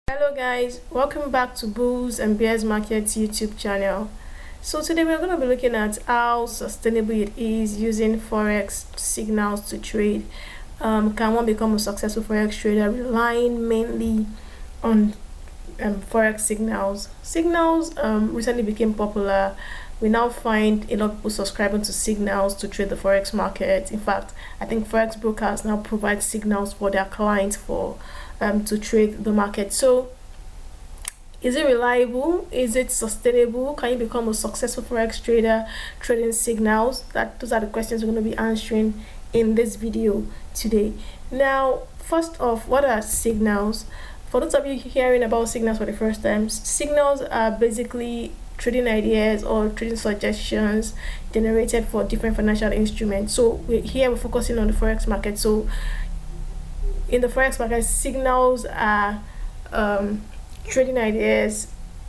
Hello guys, welcome back to Bulls and Bears Markets YouTube channel. So today we're going to be looking at how sustainable it is using forex signals to trade. Can one become a successful forex trader relying mainly on forex signals? Signals recently became popular. We now find a lot of people subscribing to signals to trade the forex market. In fact, I think forex brokers now provide signals for their clients for to trade the market. So is it reliable? Is it sustainable? Can you become a successful forex trader trading signals? Those are the questions we're going to be answering in this video today. Now, first off, what are signals? For those of you hearing about signals for the first time, signals are basically trading ideas or trading suggestions generated for different financial instruments. So we're focusing on the forex market. So in the forex market, signals are trading ideas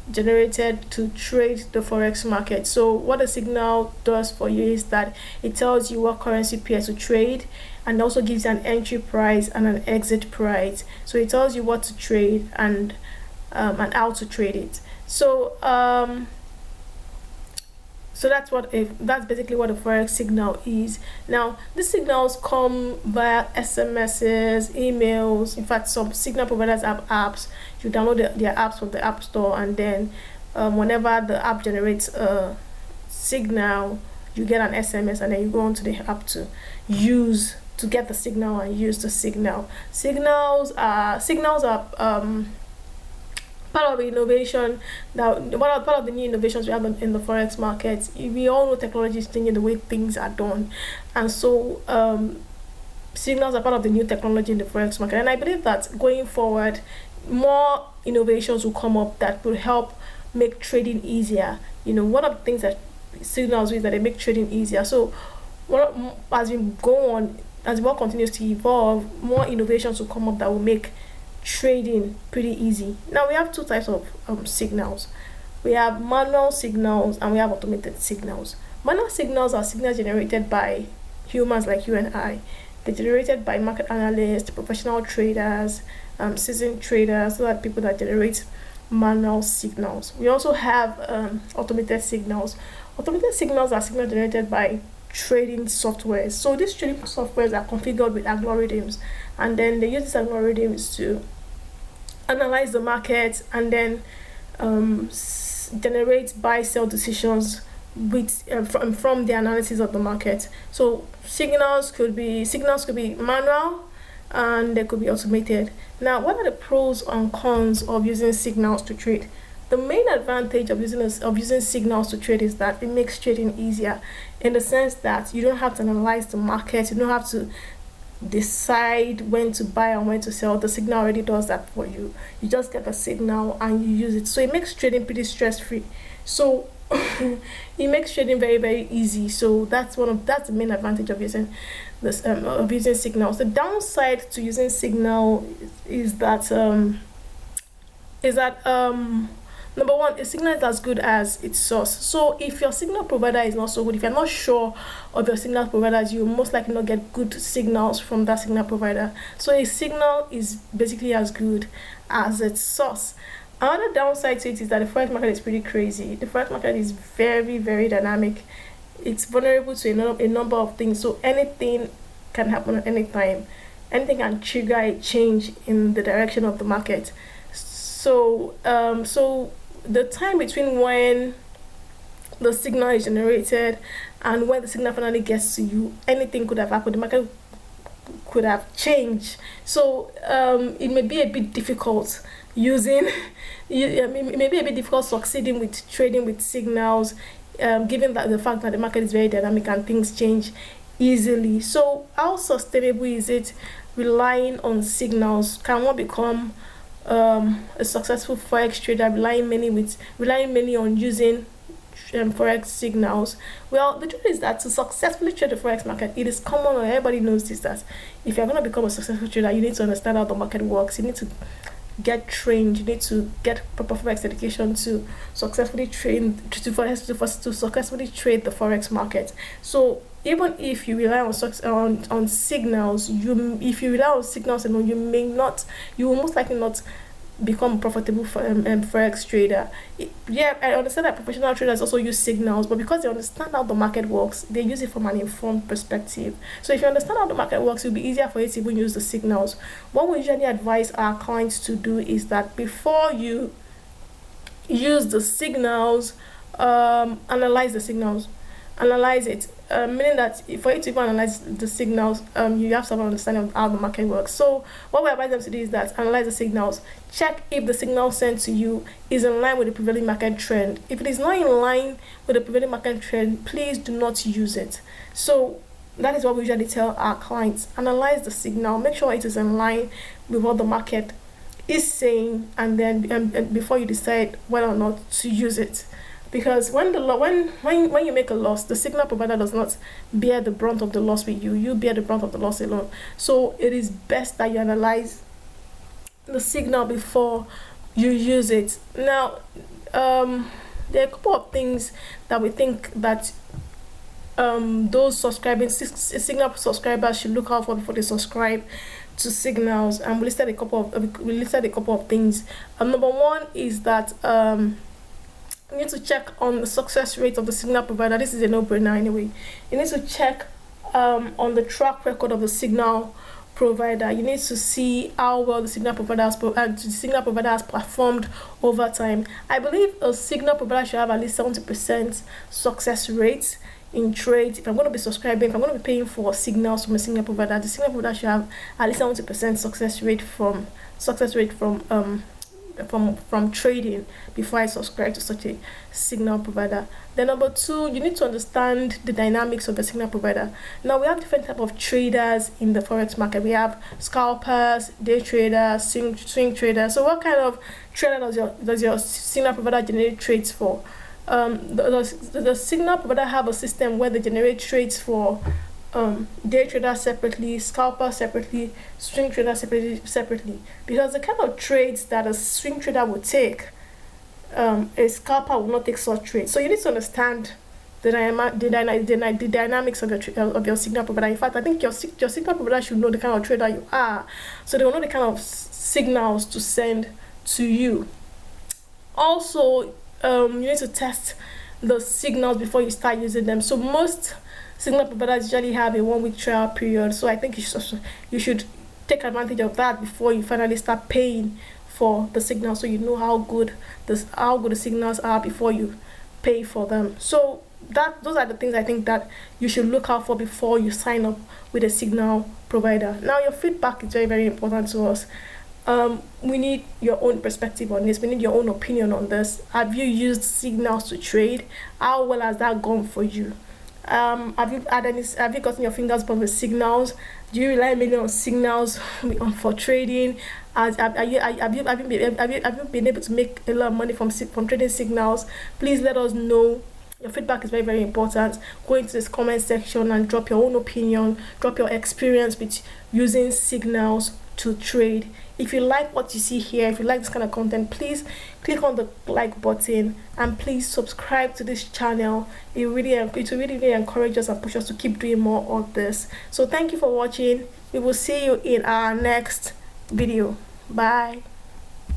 generated to trade the forex market. So what a signal does for you is that it tells you what currency pair to trade, and also gives you an entry price and an exit price. So it tells you what to trade and how to trade it. So that's basically what a forex signal is. Now, these signals come via SMSs, emails. In fact, some signal providers have apps. You download their apps from the App Store, and then whenever the app generates a signal, you get an SMS, and then you go onto the app to get the signal and use the signal. Signals are part of innovation, part of the new innovations we have in the forex market. We all know technology is changing the way things are done, and so signals are part of the new technology in the forex market. And I believe that going forward, more innovations will come up that will help make trading easier. One of the things that signals do is that they make trading easier. So as we go on, as the world continues to evolve, more innovations will come up that will make trading pretty easy. Now, we have two types of signals. We have manual signals and we have automated signals. Manual signals are signals generated by humans like you and I. They're generated by market analysts, professional traders, seasoned traders. So that people that generate manual signals. We also have automated signals. Automated signals are signals generated by trading software. So these trading softwares are configured with algorithms, and then they use these algorithms to analyze the market and then generate buy-sell decisions with from the analysis of the market. So signals could be manual and they could be automated. Now, what are the pros and cons of using signals to trade? The main advantage of using signals to trade is that it makes trading easier, in the sense that you don't have to analyze the market, you don't have to decide when to buy and when to sell. The signal already does that for you. You just get the signal and you use it. So it makes trading pretty stress-free. So it makes trading very, very easy. So that's the main advantage of using this of using signals. The downside to using signal is that number one, a signal is as good as its source. So if your signal provider is not so good, if you're not sure of your signal providers, you most likely not get good signals from that signal provider. So a signal is basically as good as its source. Another downside to it is that the forex market is pretty crazy. The forex market is very, very dynamic. It's vulnerable to a number of things. So anything can happen at any time. Anything can trigger a change in the direction of the market. So the time between when the signal is generated and when the signal finally gets to you, anything could have happened. The market could have changed. So it may be a bit difficult it may be a bit difficult succeeding with trading with signals, given that the fact that the market is very dynamic and things change easily. So how sustainable is it relying on signals? Can one become a successful forex trader relying mainly on using forex signals? Well, the truth is that to successfully trade the forex market, it is common, and everybody knows this, that if you're going to become a successful trader, you need to understand how the market works. You need to get trained. You need to get proper forex education to successfully successfully trade the forex market. So even if you rely on signals, if you rely on signals alone, you will most likely not become a profitable forex trader. Yeah, I understand that professional traders also use signals, but because they understand how the market works, they use it from an informed perspective. So if you understand how the market works, it'll be easier for you to even use the signals. What we usually advise our clients to do is that before you use the signals, analyze the signals, analyze it, meaning that for you to even analyze the signals, you have some understanding of how the market works. So what we advise them to do is that analyze the signals, check if the signal sent to you is in line with the prevailing market trend. If it is not in line with the prevailing market trend, please do not use it. So that is what we usually tell our clients: analyze the signal, make sure it is in line with what the market is saying, and then before you decide whether or not to use it. Because when you make a loss, the signal provider does not bear the brunt of the loss with you. You bear the brunt of the loss alone. So it is best that you analyze the signal before you use it. Now, there are a couple of things that we think that those subscribing signal subscribers should look out for before they subscribe to signals. And we listed a couple of things. Number one is that you need to check on the success rate of the signal provider. This is a no-brainer anyway. You need to check on the track record of the signal provider. You need to see how well the signal provider has performed over time. I believe a signal provider should have at least 70% success rate in trades. If I'm going to be subscribing, if I'm going to be paying for signals from a signal provider, the signal provider should have at least 70% success rate from trading before I subscribe to such a signal provider. Then number two, you need to understand the dynamics of the signal provider. Now we have different type of traders in the forex market. We have scalpers, day traders, swing traders. So what kind of trader does your signal provider generate trades for? The signal provider have a system where they generate trades for day traders separately, scalpers separately, swing traders separately, because the kind of trades that a swing trader would take, a scalper will not take such trades. So you need to understand the dynamics of your signal provider. In fact, I think your signal provider should know the kind of trader you are, so they will know the kind of signals to send to you. Also, you need to test the signals before you start using them. So most signal providers usually have a 1 week trial period, so I think you should take advantage of that before you finally start paying for the signals, so you know how good the signals are before you pay for them. So those are the things I think that you should look out for before you sign up with a signal provider. Now your feedback is very, very important to us. We need your own perspective on this. We need your own opinion on this. Have you used signals to trade? How well has that gone for you? Have you gotten your fingers burned with signals? Do you rely mainly on signals for trading? Have you been able to make a lot of money from trading signals? Please let us know. Your feedback is very, very important. Go into this comment section and drop your own opinion, drop your experience with using signals to trade. If you like what you see here, if you like this kind of content, please click on the like button and please subscribe to this channel. It will really encourage us and push us to keep doing more of this. So thank you for watching. We will see you in our next video. Bye.